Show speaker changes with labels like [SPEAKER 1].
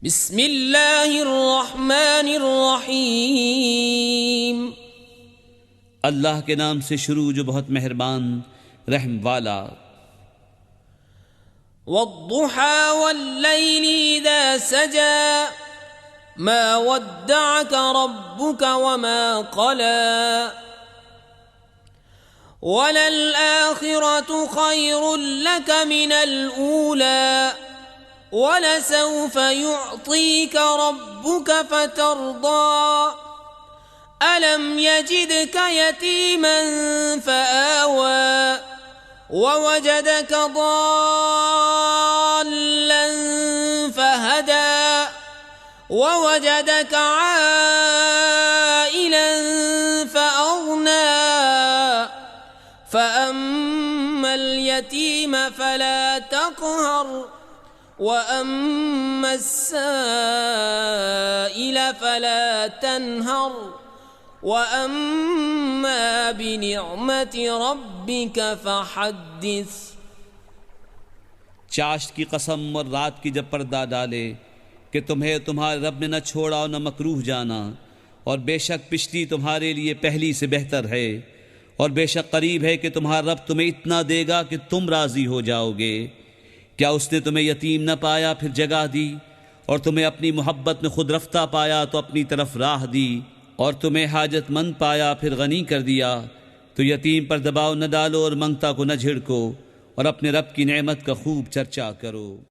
[SPEAKER 1] बिस्मिल्लाहिर्रहमानिर्रहीम।
[SPEAKER 2] अल्लाह के नाम से शुरू जो बहुत मेहरबान रहम वाला।
[SPEAKER 1] वद्दुहा वल्लैलि इज़ा सजा मा वद्दअक रब्बुक वमा क़ला वलल आखिरतु खैरुल लक मिनल ऊला वलसौफ युअतीक रब्बुक फतर्दा अलम यजिदक यतीमन फआवा ववजदक ضالًا फहदा ववजदक आइला फअग्ना फअम्मा اليتيم فلا تقهر وأما السائل فلا تنهر وأما بنعمة ربك فحدث।
[SPEAKER 2] चाश्त की कसम और रात की जब पर्दा डाले कि तुम्हें तुम्हारे रब ने न छोड़ा और न मकरूह जाना, और बेशक पिछली तुम्हारे लिए पहली से बेहतर है, और बेशक करीब है कि तुम्हारा रब तुम्हें इतना देगा कि तुम राज़ी हो जाओगे। क्या उसने तुम्हें यतीम न पाया फिर जगह दी, और तुम्हें अपनी मोहब्बत में खुद रफ्ता पाया तो अपनी तरफ राह दी, और तुम्हें हाजतमंद पाया फिर गनी कर दिया। तो यतीम पर दबाव न डालो और मंगता को न झिड़को, और अपने रब की नेमत का खूब चर्चा करो।